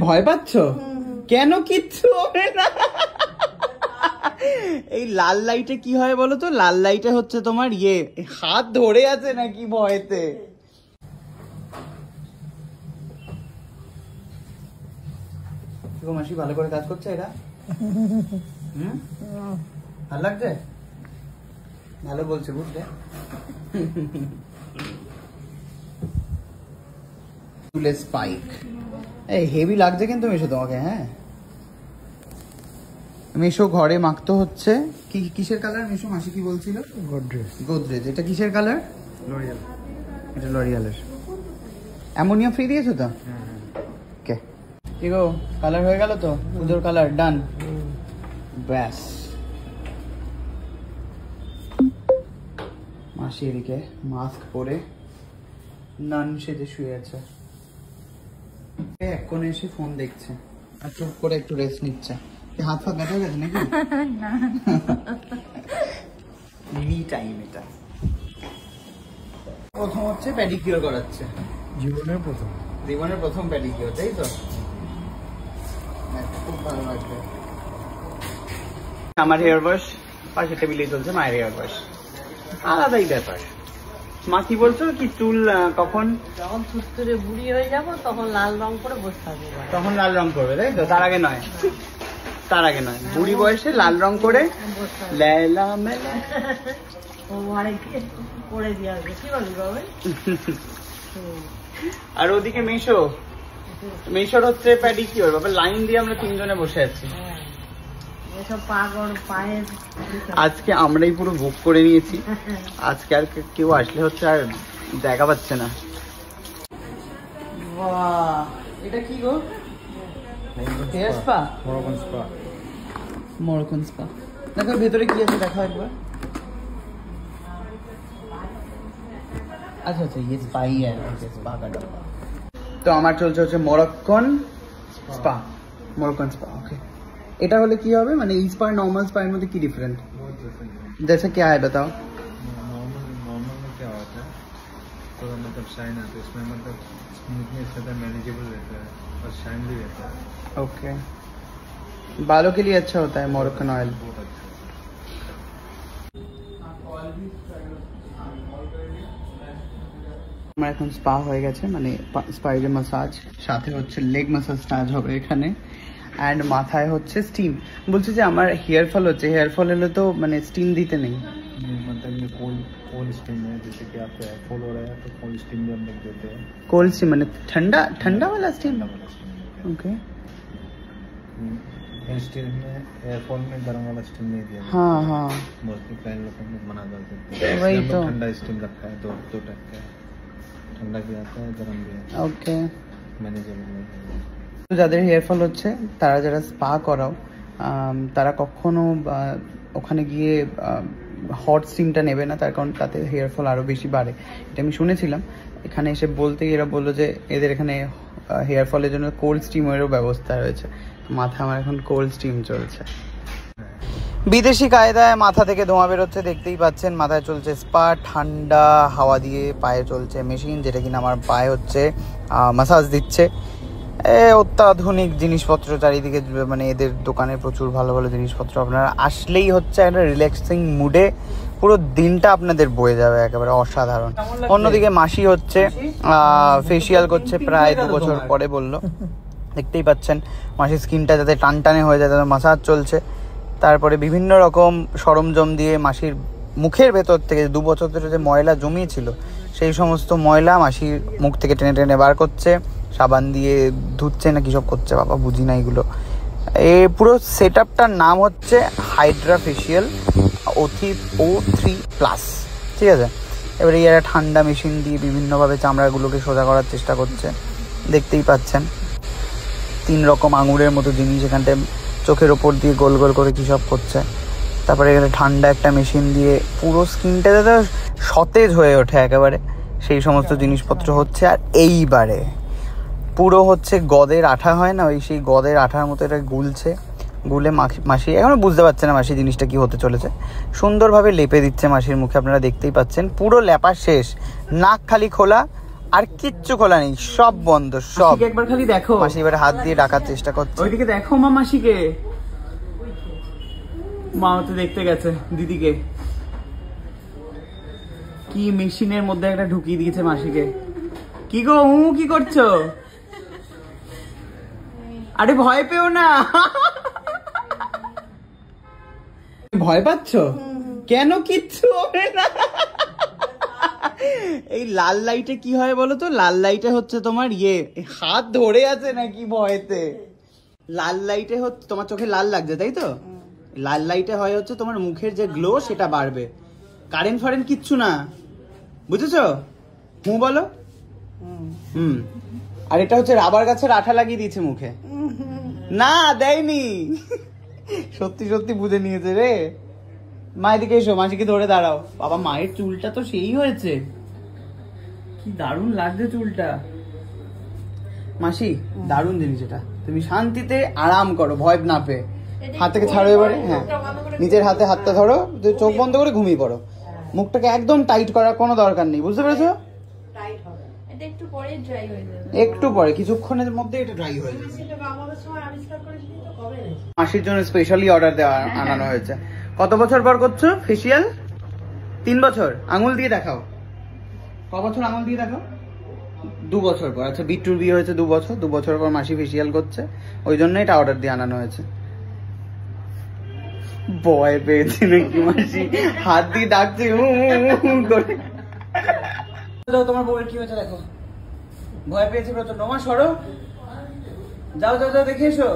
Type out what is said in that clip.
ভয় পাচ্ছ? কেন? কিচ্ছু হবে না। এই লাল লাইটে কি হয় বলো তো? লাল লাইটে হচ্ছে তোমার হাত ধরে আছে নাকি ভয়েতে। মাসি ভালো করে কাজ করছে এরা? ভালো লাগছে? ভালো বলছে বুঝলে। স্পাইক হেভি লাগছে কিন্তু মেশো তোমাকে। হ্যাঁ মেশো ঘরে মাখতে হচ্ছে। কিসের কালার মেশো? মাসি কি বলছিল? গোদরেজ। এটা কিসের কালার? লরিয়াল। এটা লরিয়ালের। অ্যামোনিয়া ফ্রি দিয়েছো তো? ওকে কি গো, কালার হয়ে গেল তো? পুজোর কালার ডান। ব্যাস মাসি এদিকে মাস্ক পরে নান সেজে শুয়ে আছে। এক কোণে এসে ফোন দেখছে আর চুপ করে একটু রেস্ট নিচ্ছে। হাত ফাত ব্যথা গেছে নাকি? মি টাইম এটা। প্রথম হচ্ছে প্যাডিকিউর করাচ্ছে। জীবনের প্রথম প্যাডিকিউর, তাই তো? খুব ভালো লাগবে। আমার হেয়ার ওয়াশ পাশে টেবিলে চলছে মায়ের হেয়ার ওয়াশ। আলাদাই ব্যাপার। মা কি বলছো? কি চুল কখন যখন সুস্থরে বুড়ি হয়ে যাবো তখন লাল রং করে বসে থাকবে। তখন লাল রং করবে, তাই তো? তার আগে নয়। তার আগে নয়, বুড়ি বয়সে লাল রং করে লেলা মেলা করে দিয়ে আসবে। কি বলবি বাবা? আর ওদিকে মেশোর হচ্ছে প্যাডিকিউর। বাবা লাইন দিয়ে আমরা তিনজনে বসে আছি। আজকে আমরাই পুরো বুক করে নিয়েছি। আজকে আর কেউ আসলে হচ্ছে আর দেখা পাচ্ছে না। এটা কি গো? Hair spa? Moroccan spa. দেখো ভেতরে কি আছে দেখো একবার। আচ্ছা আচ্ছা ये स्पा ही है, स्पा का डब्बा। तो আমার চলছে হচ্ছে মরক্কন স্পা। ওকে। এটা হলে কি হবে মানে এই স্পা নরমাল স্পা এর মধ্যে কি ডিফারেंट? जैसे क्या है बताओ। नॉर्मल में क्या होता है तो मतलब शाइन आता है इसमें, मतलब स्मूथनेस रहता है, मैनेजेबल रहता है और शाइन भी रहता है। ओके बालों के लिए अच्छा होता है मोरक्कन ऑयल। बहुत अच्छा। আমার এখন স্পা হয়ে গেছে, মানে স্পাইরে ম্যাসাজ সাথে হচ্ছে লেগ ম্যাসাজ স্টার্ট হবে এখানে। অ্যান্ড মাথায় হচ্ছে স্টিম। বলছে যে আমার হেয়ার ফল হচ্ছে, হেয়ার ফল হলে তো মানে স্টিম দিতে নেই। मतलब ये कोल्ड स्टीम है, जैसे कि आपको हेयर फॉल हो रहा है तो कोल्ड स्टीम भी हम लोग देते हैं। कोल्ड स्टीम মানে ठंडा वाला स्टीम? ओके। हेयर स्टीम में हेयर फॉल में गर्म वाला स्टीम नहीं दिया। हाँ हाँ मोस्टली क्लाइंट लोग मना कर देते हैं। वही तो ठंडा स्टीम रखा है, दो टाइप का है, ठंडा भी आता है गर्म भी आता है। ओके मैनेजेबल है। যাদের হেয়ার ফল হচ্ছে তারা যারা স্পা করাও তারা কখনো ওখানে গিয়ে হট স্টিমটা নেবে না, তার কারণ তাতে হেয়ার ফল আরও বেশি বাড়ে। এটা আমি শুনেছিলাম। এখানে এসে বলতেই এরা বললো যে এদের এখানে হেয়ার ফলের জন্য কোল্ড স্টিমেরও ব্যবস্থা রয়েছে। মাথা আমার এখন কোল্ড স্টিম চলছে। বিদেশি কায়দায় মাথা থেকে ধোঁয়া বেরোচ্ছে দেখতেই পাচ্ছেন। মাথায় চলছে স্পা, ঠান্ডা হাওয়া দিয়ে পায়ে চলছে মেশিন, যেটা কিনা আমার পায়ে হচ্ছে ম্যাসাজ দিচ্ছে। অত্যাধুনিক জিনিসপত্র চারিদিকে, মানে এদের দোকানে প্রচুর ভালো ভালো জিনিসপত্র। আপনারা আসলেই হচ্ছে একটা রিল্যাক্সিং মুডে পুরো দিনটা আপনাদের বয়ে যাবে, একেবারে অসাধারণ। অন্যদিকে মাসি হচ্ছে ফেসিয়াল করছে, প্রায় 2 বছর পরে বললো। দেখতেই পাচ্ছেন মাসির স্কিনটা যাতে টানটানে হয়ে যায় তাতে মাসাজ চলছে। তারপরে বিভিন্ন রকম সরঞ্জাম দিয়ে মাসির মুখের ভেতর থেকে 2 বছর ধরে যে ময়লা জমিয়েছিল সেই সমস্ত ময়লা মাসির মুখ থেকে টেনে টেনে বার করছে। সাবান দিয়ে ধুচ্ছে না কিসব করছে বাবা, বুঝি না এগুলো। এই পুরো সেট আপটার নাম হচ্ছে হাইড্রা ফেসিয়াল O3+, ঠিক আছে। এবারে এরা ঠান্ডা মেশিন দিয়ে বিভিন্নভাবে চামড়াগুলোকে সোজা করার চেষ্টা করছে, দেখতেই পাচ্ছেন। 3 রকম আঙুরের মতো জিনিস এখানটায় চোখের ওপর দিয়ে গোল গোল করে কী সব করছে। তারপরে এখানে ঠান্ডা একটা মেশিন দিয়ে পুরো স্কিনটা যাতে সতেজ হয়ে ওঠে একেবারে, সেই সমস্ত জিনিসপত্র হচ্ছে। আর এইবারে পুরো হচ্ছে গদের আঠা হয় না, ওই সেই গদের আঠার মতো এটা গুলছে। গুলে মাসি এখনও বুঝতে পারছে না মাসি জিনিসটা কি হতে চলেছে। সুন্দরভাবে লেপে দিচ্ছে মাসির মুখে, আপনারা দেখতেই পাচ্ছেন। পুরো লেপা শেষ, নাক খালি খোলা আর কিচ্ছু খোলা নেই, সব বন্ধ সব। একবার খালি দেখো। মাসি এবার হাত দিয়ে ডাকার চেষ্টা করছে। ওইদিকে দেখো মা মাসিকে। মা তো দেখতে গেছে দিদিকে। কি মেশিনের মধ্যে একটা ঢুকিয়ে দিয়েছে মাসিকে। কি গো কি করছো? আরে ভয় পেও না। ভয় পাচ্ছ কেন? কিচ্ছু হবে না। এই লাল লাইটে কি হয় বলো তো? লাল লাইটে হচ্ছে তোমার হাত ধরে আছে নাকি ভয়েতে? লাল লাইটে হচ্ছে তোমার চোখে লাল লাগছে তাই তো? লাল লাইটে হয় হচ্ছে তোমার মুখের যে গ্লো সেটা বাড়বে। কারেন্ট ফারেন্ট কিচ্ছু না, বুঝেছো? বলো। আর এটা হচ্ছে রাবার গাছের আঠা লাগিয়ে দিয়েছে মুখে। না দেয়নি, সত্যি সত্যি বুঝে নিয়েছে রে। মা এদিকে এসো, মাসিকে ধরে দাঁড়াও। বাবা মায়ের চুলটা তো সেই হয়েছে, কি দারুণ লাগছে চুলটা। মাসি দারুণ জিনিস এটা, তুমি শান্তিতে আরাম করো ভয় না পেয়ে। হাত থেকে ছাড়ো এবারে। হ্যাঁ, নিজের হাতে হাতটা ধরো, চোখ বন্ধ করে ঘুমিয়ে পড়ো। মুখটাকে একদম টাইট করার কোনো দরকার নেই, বুঝতে পেরেছো? একটু পরে কিছুক্ষণের মধ্যে এটা ড্রাই হয়ে যাবে। মাসির জন্য স্পেশালি অর্ডার দেওয়া আনানো হয়েছে। কত বছর পর করছো ফেসিয়াল? 3 বছর। আঙুল দিয়ে দেখাও, ক বছর আঙুল দিয়ে দেখাও। 2 বছর পর। আচ্ছা, বিট্টুর বিয়ে হয়েছে 2 বছর, 2 বছর পর মাসি ফেসিয়াল করছে, ওই জন্য এটা অর্ডার দিয়ে আনানো হয়েছে। ভয় পেয়েছি নাকি মাসি? হাত দিয়ে ডাকছে করে। তোমার বউয়ের কি হয়েছে দেখো। ভয় পেয়েছে প্রচন্ড। মা সরো, যাও যাও যাও দেখে এসো।